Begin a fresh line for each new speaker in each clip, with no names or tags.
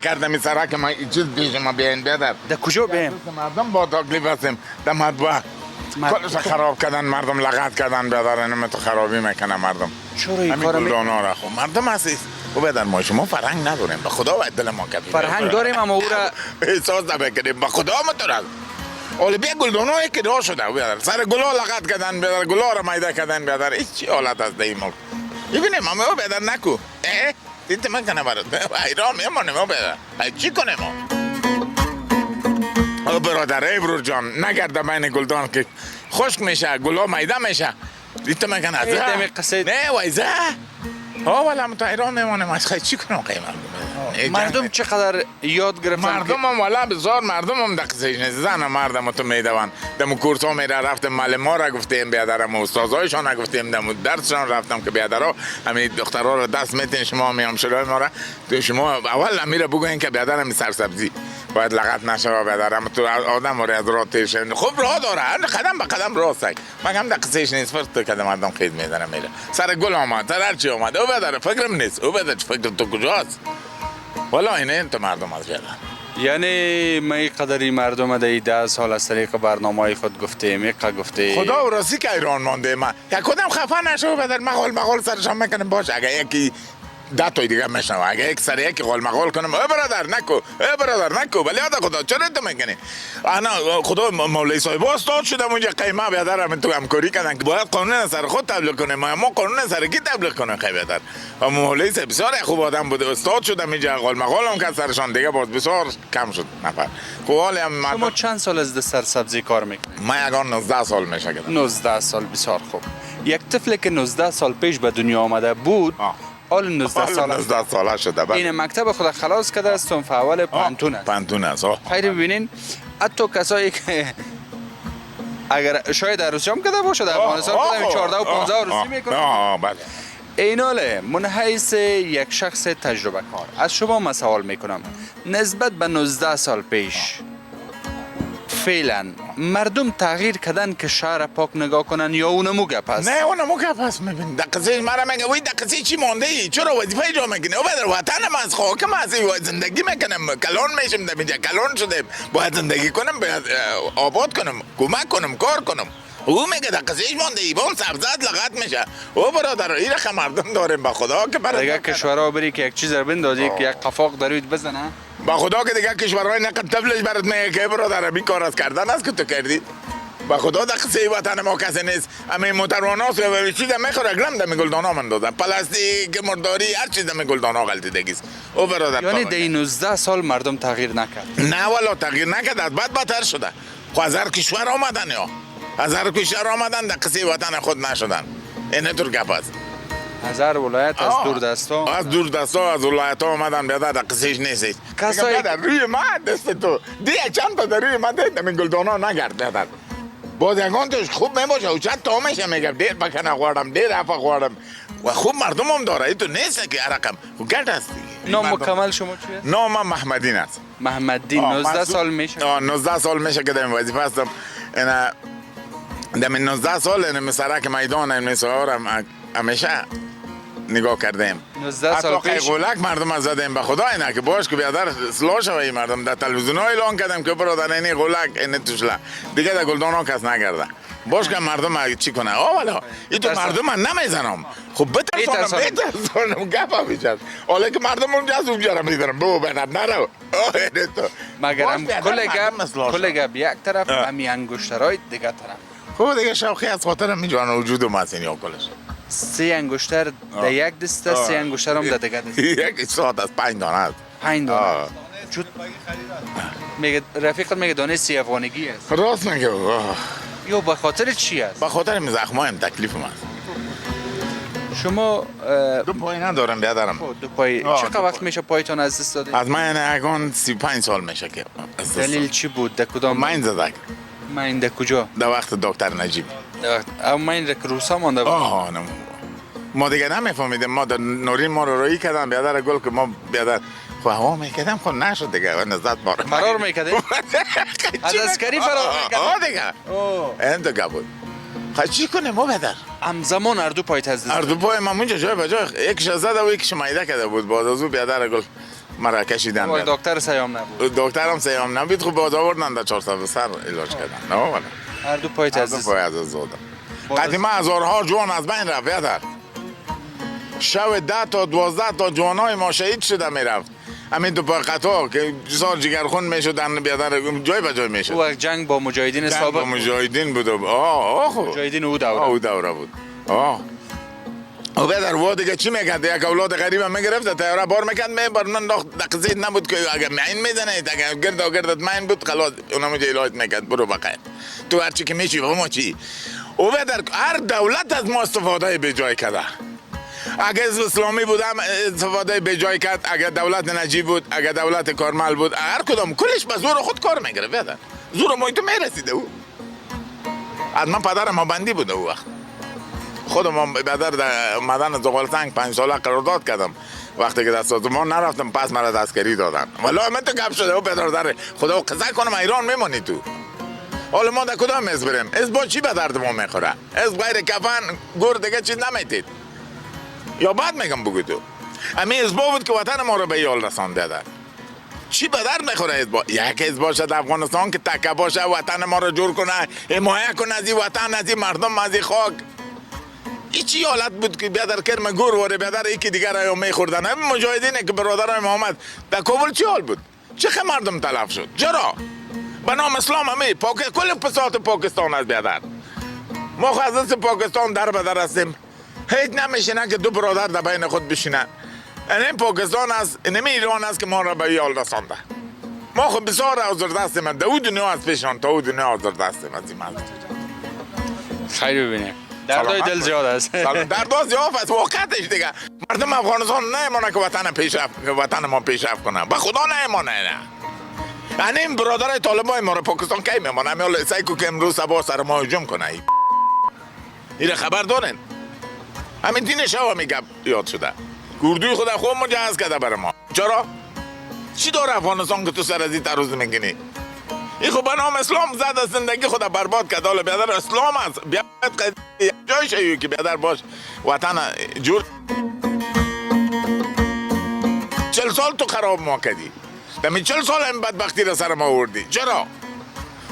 کردم این سرک ما این چیز پیش ما بیاین بیادر
در کجا بیم؟
مردم با تکلیف هستیم در مطبخ کلش خراب کردن مردم لغت کردن بیادر اینم تو خرابی میکنه مردم
چرا این
همین
کارو
گلدانا را خب مردم هستید او بیادر ما شما فرهنگ نداریم به خدا و دل ما کبیر
فرهنگ داریم اما او را
احساس نمیکنیم به خدا مترد اولی بیا گلدانا که راه شده بیادر سر گلا لغت کردن بیادر گلا را میده کردن بیادر هیچ چی حالت است در این ملک ببینیم اما او بیادر نکو دیت من کنه برات ایران میمانیم او بیادر چی کنیم ما او برادر ابرو جان نگرده بین گلدان که خشک میشه گلا میده میشه دیت من کنه نه وایزه ولی هم تا ایران میمانیم از خیلی چی کنم قیمت
مردم چقدر یاد گرفتن
مردم هم والا بسیار مردم هم دقیقش نیست زن مردم تو میدوان دمو کورس ها میره رفتم معلم ها را گفتیم بیادرم استادایشان را گفتیم دمو درسشان رفتم که بیادرها همین دخترها را دست میتین شما میام شلای ما را تو شما اول میره بگوین که بیادرم سرسبزی باید لغت نشه بیادرم تو آدم را از راه تیرشن خوب راه داره قدم به قدم راست مگم دقیقش نیست فرض تو که مردم خید میزنه میره سر گل آمد سر هر چی آمد او بیادر فکرم نیست او بیادر فکر تو کجاست والا اینه تو مردم از بیادر
یعنی ما این قدری مردم در 10 سال از طریق برنامه خود گفتیم یک گفته
خدا و راستی که ایران مانده ما یک کدام خفه نشو بدر مغال سرشان میکنم باش اگه یکی 10 تا دیگه میشنم اگه یک سر یکی قول مغال کنم برادر نکو ولی یاد خدا چرا تو میکنی انا خدا مولوی صاحب استاد شدم اونجا قیمه بیادرم تو همکاری کردن که باید قانون سر خود تبلیغ کنه ما قانون سر کی تبلیغ کنه خیلی بیادر و مولوی صاحب بسیار خوب آدم بود استاد شدم اینجا قول مغال هم که سرشان دیگه باز بسیار کم شد نفر خب حالا
شما چند سال از سرسبزی کار میکنید؟
ما یگان 19 سال میشه که
19 سال بسیار خوب یک طفلی که 19 سال پیش به دنیا آمده بود حال 19
ساله شده
این مکتب خود خلاص کرده است صنف اول
پانتون است
خیلی ببینین حتی کسایی که اگر شاید روسی هم کده باشه در افغانستان کده 14 و 15 روسی میکنه
بله
ایناله من حیث یک شخص تجربه کار از شما من سوال میکنم نسبت به 19 سال پیش فعلا مردم تغییر کردن که شهر پاک نگاه کنن یا اونمو گپ هست؟
نه اونمو گپ هست میبین دقیقه مرا میگه وای دقیقه چی مونده ای چرا وظیفه جا میکنی او بدر وطن ما از خاکم از زندگی میکنم کلان میشم در اینجا کلان شدم باید زندگی کنم باید آباد کنم کمک کنم کار کنم او میگه دقیقه مونده ای با اون سبزت لغت میشه او برادر این رقم مردم داریم با خدا که برای
دیگه کشورها بری که یک چیز رو بندازی که یک قفاق دارید بزنه
با خدا که دیگه کشورهای نقد تفلش برات میگه که برادر این کار از کردن است که تو کردی با خدا دقیقه وطن ما کسی نیست همین موترواناست و چیز میخوره گلم دمی گلدانا مندازن پلاستیک مرداری هر چیز دمی گلدانا غلطیدگیست او برادر
یعنی در 19 سال مردم تغییر نکرد
نه والا تغییر نکرد از بعد بدتر شده خو از هر کشور آمدن یا از هر کشور آمدن دقیقه وطن خود نشدن اینه طور گپ است
از هر ولایت از دور دستا
از دور دستا از ولایت ها آمدن بیادر دقیقش نیست
کسایی
در روی من دست تو دیگه چند تا در روی من دیدم این گلدانا نگرد بیادر باز یکان توش خوب میباشه و چند تا میشه میگم دیر بکنه خوردم دیر افا خوردم و خوب مردم هم داره ای تو نیست که رقم و گرد هست دیگه
نام مکمل شما چیه؟
نام محمدین است
محمدین 19 سال میشه
19 سال میشه که در این وظیفه هستم اینا در 19 سال این سرک میدان این سوارم همیشه نگاه کردیم
19 سال پیش
غولک مردم از زدیم به خدا اینا که باش که بیادر اصلاح شوی مردم در تلویزیون ها اعلان کردم که برادر اینی غولک این توشلا دیگه در گلدانا کس نگرده باش که مردم چی کنه والا این تو مردم من نمیزنم خب بترسانم گپا میشد حالا که مردم اونجا از اونجا رو میدارم بو بنر نرو
مگرم کل گپ یک طرف همی انگشترهای دیگه طرف
خب دیگه شوخی از خاطر میجوان وجود ماسینی ها کلش
3 انگشتر در یک دسته 3 انگشتر هم در دیگه دسته
یک ساعت از 5 دانه است
5 دانه میگه رفیقت میگه دانه 30 افغانگی است
راست میگه
یا به خاطر چی است؟
به خاطر این زخمایم تکلیف من
شما
2 پای ندارم بیادرم
2 پای چقدر وقت میشه پایتون از دست دادید؟
از من اگان 35 سال میشه که
دلیل چی بود؟ در کدام؟
ماین زدک
ماین در کجا؟
در وقت دکتر نجیب
اما ماین در روسا مانده بود؟
ما دیگه نمیفهمیدیم ما در نورین ما رو رویی کردن بیادر گل که ما بیادر خب هوا میکردم خب نشد دیگه و نزد باره
فرار میکردیم؟ از اسکری فرار میکردیم؟
دیگه این تو گبود خواهی چی کنیم ما بیادر
همزمان اردو پایت از دست
اردو پای ما منجا جای بجای یکیش زده و یکیش مایده کرده بود بعد از او بیادر گل مرا کشیدن
وای
بیاد.
دکتر سیام نبود.
دکترم سیام نبید خوب باز آوردن در 400 سر علاج کردن. نه والا.
هر دو پایت
از
عزیز.
پای از زودم.
باز-
قدیما هزارها جوان از بین رفت بیادر. شب 10 تا 12 تا جوانای ما شهید شده میرفت. همین تو پای قطار که جسار جگرخون میشدن بیادر جای به جای میشد.
او وقت جنگ با مجاهدین
با
سابق.
مجاهدین بود. آه
مجاهدین او دوره.
او دوره بود. او بیادر و دیگه چی میکرد؟ یک اولاد غریب هم میگرفت تیاره بار میکرد میبر من دقیقه نبود که اگر مین میزنه اگر گردت مین بود خلاص اونم علاج میکرد برو بقیه تو هرچی که میشی و ما چی او بیادر هر دولت از ما استفاده به جای کرده. اگر اسلامی بودم استفاده به جای کرد، اگر دولت نجیب بود، اگر دولت کارمل بود، هر کدام کلش به زور خود کار میگره بیادر. زور ما تو میرسیده او. از من پدرم ما بندی بود او وقت. خودم بیادر در مدن زغالسنگ 5 ساله قرارداد کردم. وقتی که دست ما نرفتم پس مرا دستگیری دادن. والله من تو گپ شده او بیادر در خدا قضا کنم ایران میمونی تو. حالا ما در کدام از بریم؟ از با چی به درد ما میخوره؟ از غیر کفن گور دیگه چیز نمیتید. یا بعد میگم بگو تو امی ازبا بود که وطن ما رو به یال رسانده در چی به درد میخوره ازبا؟ یک ازبا شد افغانستان که تکه باشه وطن ما رو جور کنه حمایه کنه از این وطن از این مردم از این خاک. این چی حالت بود که بیادر کرم گور واره بیادر یکی دیگر رو میخوردن. همین مجاهدینه که برادرای محمد در کابل چی حال بود؟ چه مردم تلف شد؟ چرا؟ به نام اسلام همی کل پسات پاکستان از بیادر ما خواهد پاکستان در بدر هستیم. هیچ نمیشینن که دو برادر در بین خود بشینن. این پاکستان است، این ایران است که ما را به یال رسانده. ما خود بسیار آزرده هستیم. در او دنیا از پیشان تا او دنیا آزرده هستیم از این مرد.
خیر ببینه. دردای دل زیاد است.
درد زیاد است واقعیتش دیگه. مردم افغانستان نمیمونه که وطن ما پیشرفت کنه. به خدا نمیمونه نه. این برادر طالبان ما را پاکستان کی میمونه؟ میال سایکو که امروز صبح سر ما هجوم کنه. این خبر دارین؟ همین دین شوا میگم یاد شده. گردوی خدا خوب مجهز کرده برای ما. چرا؟ چی داره افغانستان که تو سر از این تروز میگنی؟ این خب به نام اسلام زد از زندگی خدا برباد کرد. حالا بیادر اسلام است. بیاد جای شیوی که بیادر باش وطن جور 40 سال تو خراب ما کردی. دمی 40 سال این بدبختی را سر ما آوردی. چرا؟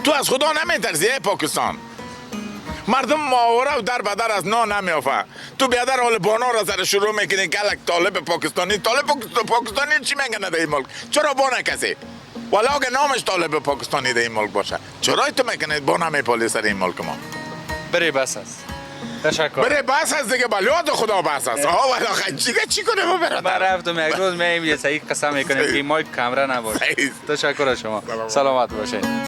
تو از خدا نمیترسی پاکستان؟ مردم ماوره و در بدر از نا نمیافه. تو بیادر حال بانا را سر شروع میکنی که الک طالب پاکستانی پاکستانی چی میگنه در این ملک؟ چرا بانا کسی؟ ولی اگه نامش طالب پاکستانی در این ملک باشه چرا تو میکنید بانا میپالی سر این ملک ما؟
بری بس است. تشکر.
بره بس هست دیگه بلیاد خدا بس هست. ولی خیلی چی کنه ما برادر؟
من رفتم یک روز میگم یه صحیح قسم میکنیم که مایک کامرا نباشه. تشکر از شما. سلامت باشین.